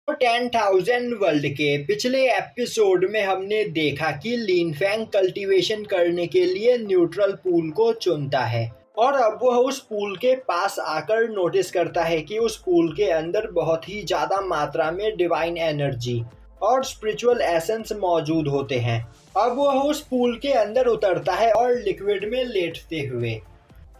तो 10,000 वर्ल्ड के पिछले एपिसोड में हमने देखा कि लिनफेंग कल्टीवेशन करने के लिए न्यूट्रल पूल को चुनता है और अब वह उस पूल के पास आकर नोटिस करता है कि उस पूल के अंदर बहुत ही ज़्यादा मात्रा में डिवाइन एनर्जी और स्पिरिचुअल एसेंस मौजूद होते हैं। अब वह उस पूल के अंदर उतरता है और लिक्विड में लेटते हुए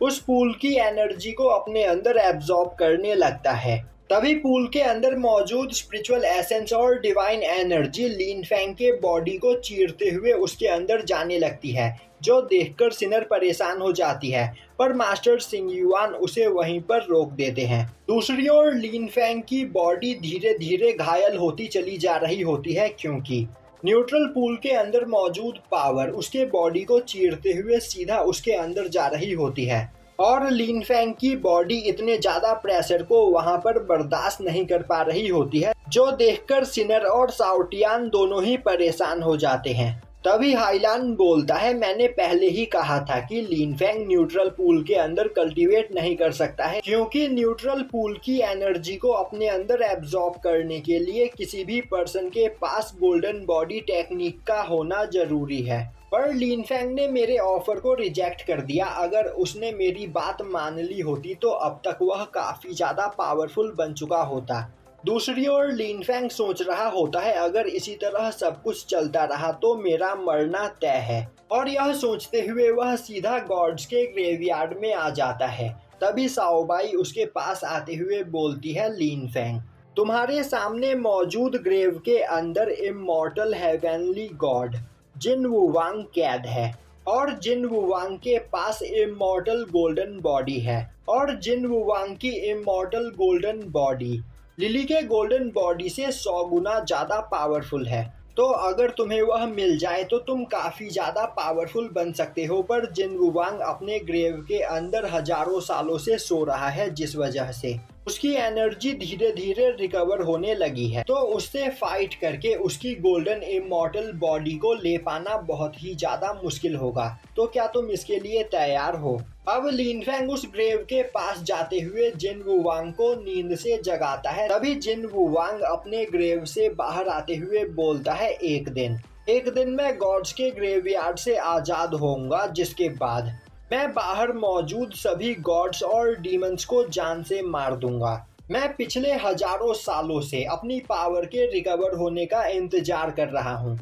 उस पूल की एनर्जी को अपने अंदर एब्जॉर्ब करने लगता है। तभी पूल के अंदर मौजूद स्पिरिचुअल एसेंस और डिवाइन एनर्जी लिनफेंग के बॉडी को चीरते हुए उसके अंदर जाने लगती है, जो देखकर सिनर परेशान हो जाती है, पर मास्टर सिंगयुआन उसे वहीं पर रोक देते हैं। दूसरी ओर लिनफेंग की बॉडी धीरे धीरे घायल होती चली जा रही होती है, क्योंकि न्यूट्रल पूल के अंदर मौजूद पावर उसके बॉडी को चीरते हुए सीधा उसके अंदर जा रही होती है और लिनफेंग की बॉडी इतने ज्यादा प्रेशर को वहां पर बर्दाश्त नहीं कर पा रही होती है, जो देखकर सिनर और साउटियान दोनों ही परेशान हो जाते हैं। तभी हाईलान बोलता है, मैंने पहले ही कहा था कि लिनफेंग न्यूट्रल पूल के अंदर कल्टीवेट नहीं कर सकता है, क्योंकि न्यूट्रल पूल की एनर्जी को अपने अंदर एब्जॉर्ब करने के लिए किसी भी पर्सन के पास गोल्डन बॉडी टेक्निक का होना जरूरी है। पर लिनफेंग ने मेरे ऑफर को रिजेक्ट कर दिया। अगर उसने मेरी बात मान ली होती तो अब तक वह काफी ज्यादा पावरफुल बन चुका होता। दूसरी ओर लिनफेंग सोच रहा होता है, अगर इसी तरह सब कुछ चलता रहा तो मेरा मरना तय है, और यह सोचते हुए वह सीधा गॉड्स के ग्रेवयार्ड में आ जाता है। तभी साओबाई उसके पास आते हुए बोलती है, लिनफेंग, तुम्हारे सामने मौजूद ग्रेव के अंदर इमॉर्टल हेवनली गॉड जिन वुवांग कैद है, और जिन वुवांग के पास इमॉर्टल गोल्डन बॉडी है, और जिन वुवांग की इमॉर्टल गोल्डन बॉडी लिली के गोल्डन बॉडी से 100 गुना ज्यादा पावरफुल है। तो अगर तुम्हें वह मिल जाए तो तुम काफी ज्यादा पावरफुल बन सकते हो। पर जिन वुवांग अपने ग्रेव के अंदर हजारों सालों से सो रहा है, जिस वजह से उसकी एनर्जी धीरे धीरे रिकवर होने लगी है, तो उससे फाइट करके उसकी गोल्डन इमॉर्टल बॉडी को ले पाना बहुत ही ज्यादा मुश्किल होगा। तो क्या तुम इसके लिए तैयार हो? अब लिनफेंग उस ग्रेव के पास जाते हुए जिन वुवांग को नींद से जगाता है। तभी जिन वुवांग अपने ग्रेव से बाहर आते हुए बोलता है, एक दिन मैं गॉड्स के ग्रेवयार्ड से आजाद होऊंगा, जिसके बाद मैं बाहर मौजूद सभी गॉड्स और डीमंस को जान से मार दूंगा। मैं पिछले हजारों सालों से अपनी पावर के रिकवर होने का इंतजार कर रहा हूँ।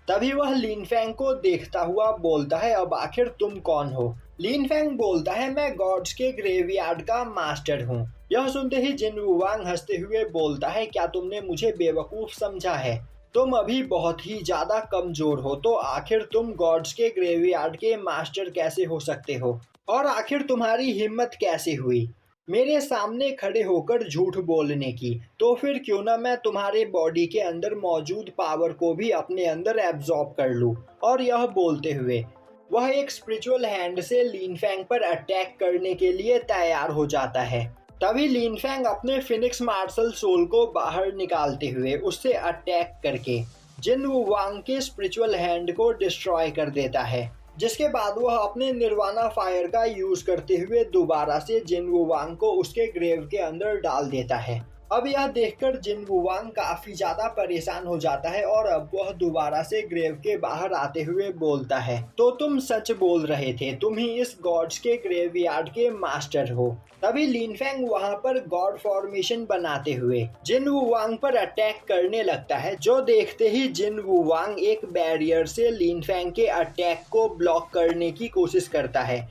तभी वह लिनफेंग को देखता हुआ बोलता है, अब आखिर तुम कौन हो? लिनफेंग बोलता है, मैं गॉड्स के ग्रेवयार्ड का मास्टर हूँ। यह सुनते ही जिन वुवांग हंसते हुए बोलता है, क्या तुमने मुझे बेवकूफ समझा है? तुम अभी बहुत ही ज्यादा कमजोर हो, तो आखिर तुम गॉड्स के ग्रेवयार्ड के मास्टर कैसे हो सकते हो? और आखिर तुम्हारी हिम्मत कैसे हुई मेरे सामने खड़े होकर झूठ बोलने की? तो फिर क्यों ना मैं तुम्हारे बॉडी के अंदर मौजूद पावर को भी अपने अंदर एब्जॉर्ब कर लूं। और यह बोलते हुए वह एक स्पिरिचुअल हैंड से लिनफेंग पर अटैक करने के लिए तैयार हो जाता है। तभी लिनफेंग अपने फिनिक्स मार्शल सोल को बाहर निकालते हुए उससे अटैक करके जिन वुवांग के स्पिरिचुअल हैंड को डिस्ट्रॉय कर देता है, जिसके बाद वह अपने निर्वाणा फायर का यूज करते हुए दोबारा से जिन वुवांग को उसके ग्रेव के अंदर डाल देता है। अब यह देखकर जिन वुवांग काफी ज्यादा परेशान हो जाता है और अब वह दोबारा से ग्रेव के बाहर आते हुए बोलता है, तो तुम सच बोल रहे थे, तुम ही इस गॉड्स के ग्रेवयार्ड के मास्टर हो। तभी लिनफेंग वहां पर गॉड फॉर्मेशन बनाते हुए जिन वुवांग पर अटैक करने लगता है, जो देखते ही जिन वुवांग एक बैरियर से लिनफेंग के अटैक को ब्लॉक करने की कोशिश करता है,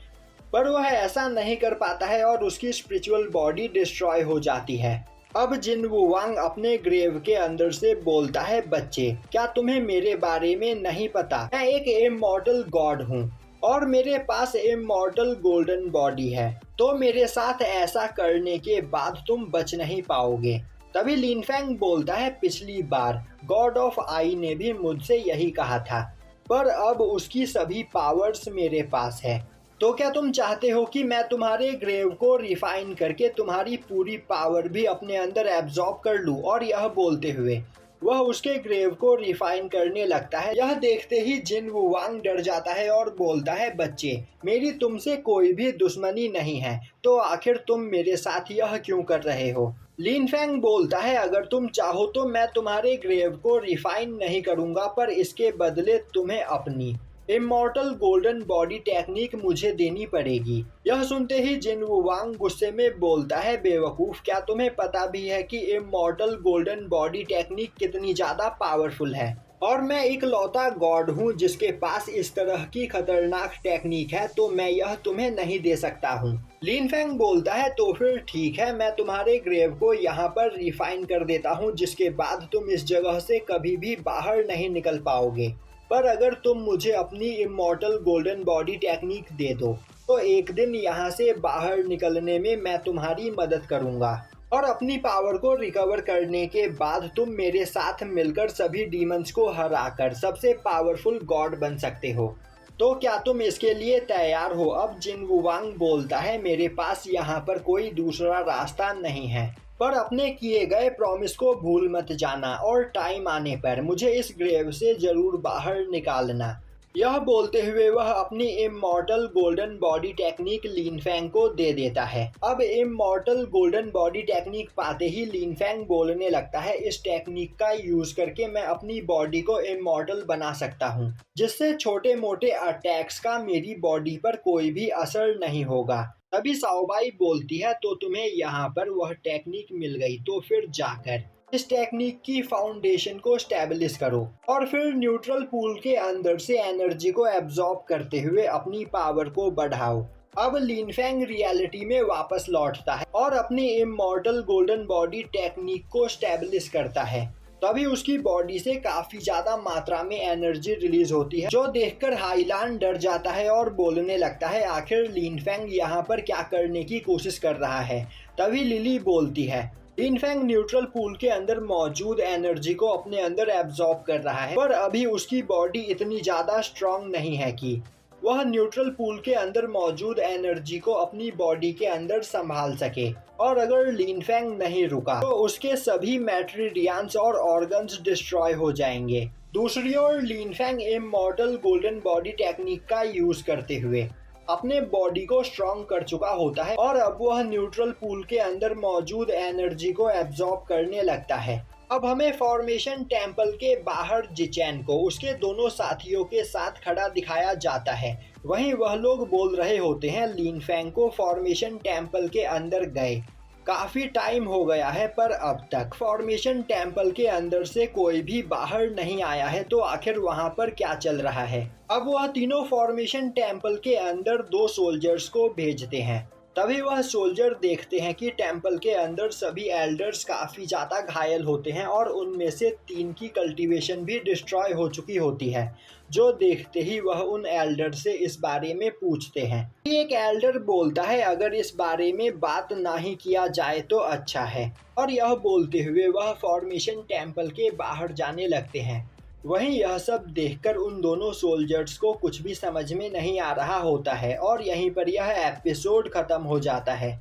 पर वह ऐसा नहीं कर पाता है और उसकी स्पिरिचुअल बॉडी डिस्ट्रॉय हो जाती है। अब जिन वुवांग अपने ग्रेव के अंदर से बोलता है, बच्चे, क्या तुम्हें मेरे बारे में नहीं पता? मैं एक इमॉर्टल गॉड हूँ और मेरे पास इमॉर्टल गोल्डन बॉडी है, तो मेरे साथ ऐसा करने के बाद तुम बच नहीं पाओगे। तभी लिनफेंग बोलता है, पिछली बार गॉड ऑफ आई ने भी मुझसे यही कहा था, पर अब उसकी सभी पावर्स मेरे पास है। तो क्या तुम चाहते हो कि मैं तुम्हारे ग्रेव को रिफाइन करके तुम्हारी पूरी पावर भी अपने अंदर एब्जॉर्ब कर लूं? और यह बोलते हुए वह उसके ग्रेव को रिफाइन करने लगता है। यह देखते ही जिन वुवांग डर जाता है और बोलता है, बच्चे, मेरी तुमसे कोई भी दुश्मनी नहीं है, तो आखिर तुम मेरे साथ यह क्यों कर रहे हो? लिन फेंग बोलता है, अगर तुम चाहो तो मैं तुम्हारे ग्रेव को रिफाइन नहीं करूंगा, पर इसके बदले तुम्हें अपनी इमॉर्टल गोल्डन बॉडी टेक्निक मुझे देनी पड़ेगी। यह सुनते ही जिन वुवांग गुस्से में बोलता है, बेवकूफ, क्या तुम्हें पता भी है कि इमॉर्टल गोल्डन बॉडी टेक्निक कितनी ज्यादा पावरफुल है? और मैं इकलौता गॉड हूँ जिसके पास इस तरह की खतरनाक टेक्निक है, तो मैं यह तुम्हें नहीं दे सकता हूँ। लिन फेंग बोलता है, तो फिर ठीक है, मैं तुम्हारे ग्रेव को यहाँ पर रिफाइन कर देता हूँ, जिसके बाद तुम इस जगह से कभी भी बाहर नहीं निकल पाओगे। पर अगर तुम मुझे अपनी इमॉर्टल गोल्डन बॉडी टेक्निक दे दो, तो एक दिन यहाँ से बाहर निकलने में मैं तुम्हारी मदद करूँगा, और अपनी पावर को रिकवर करने के बाद तुम मेरे साथ मिलकर सभी डीमंस को हराकर सबसे पावरफुल गॉड बन सकते हो। तो क्या तुम इसके लिए तैयार हो? अब जिन वुवांग बोलता है, मेरे पास यहाँ पर कोई दूसरा रास्ता नहीं है, पर अपने किए गए प्रॉमिस को भूल मत जाना, और टाइम आने पर मुझे इस ग्रेव से जरूर बाहर निकालना। यह बोलते हुए वह अपनी इमॉर्टल गोल्डन बॉडी टेक्निक लिन फेंग को दे देता है। अब इमॉर्टल गोल्डन बॉडी टेक्निक पाते ही लिन फेंग बोलने लगता है, इस टेक्निक का यूज करके मैं अपनी बॉडी को इमॉर्टल बना सकता हूँ, जिससे छोटे मोटे अटैक्स का मेरी बॉडी पर कोई भी असर नहीं होगा। तभी साओबाई बोलती है, तो तुम्हें यहाँ पर वह टेक्निक मिल गई, तो फिर जाकर इस टेक्निक की फाउंडेशन को स्टैब्लिश करो, और फिर न्यूट्रल पूल के अंदर से एनर्जी को एब्जॉर्ब करते हुए अपनी पावर को बढ़ाओ। अब लिन फेंग रियलिटी में वापस लौटता है और अपनी इमॉर्टल गोल्डन बॉडी टेक्निक को स्टैब्लिश करता है। तभी उसकी बॉडी से काफी ज्यादा मात्रा में एनर्जी रिलीज होती है, जो देखकर हाईलान डर जाता है और बोलने लगता है, आखिर लिन फेंग यहाँ पर क्या करने की कोशिश कर रहा है। तभी लिली बोलती है, लिन फेंग न्यूट्रल पूल के अंदर मौजूद एनर्जी को अपने अंदर एब्जॉर्ब कर रहा है, पर अभी उसकी बॉडी इतनी ज्यादा स्ट्रांग नहीं है कि वह न्यूट्रल पूल के अंदर मौजूद एनर्जी को अपनी बॉडी के अंदर संभाल सके। और अगर लिन फेंग नहीं रुका तो उसके सभी मैट्रिडियंस और ऑर्गन्स डिस्ट्रॉय हो जाएंगे। दूसरी ओर Lin Feng immortal golden body technique का यूज करते हुए अपने बॉडी को स्ट्रॉन्ग कर चुका होता है, और अब वह न्यूट्रल पूल के अंदर मौजूद एनर्जी को एब्जॉर्ब करने लगता है। अब हमें फॉर्मेशन टेम्पल के बाहर जिचैन को उसके दोनों साथियों के साथ खड़ा दिखाया जाता है। वहीं वह लोग बोल रहे होते हैं, लिन फेंग को फॉर्मेशन टेम्पल के अंदर गए काफी टाइम हो गया है, पर अब तक फॉर्मेशन टेम्पल के अंदर से कोई भी बाहर नहीं आया है, तो आखिर वहां पर क्या चल रहा है। अब वह तीनों फॉर्मेशन टेम्पल के अंदर 2 सोल्जर्स को भेजते हैं। तभी वह सोल्जर देखते हैं कि टेम्पल के अंदर सभी एल्डर्स काफी ज्यादा घायल होते हैं, और उनमें से 3 की कल्टीवेशन भी डिस्ट्रॉय हो चुकी होती है। जो देखते ही वह उन एल्डर से इस बारे में पूछते हैं। एक एल्डर बोलता है, अगर इस बारे में बात ना ही किया जाए तो अच्छा है, और यह बोलते हुए वह फॉर्मेशन टेम्पल के बाहर जाने लगते हैं। वहीं यह सब देखकर उन दोनों सोल्जर्स को कुछ भी समझ में नहीं आ रहा होता है, और यहीं पर यह एपिसोड खत्म हो जाता है।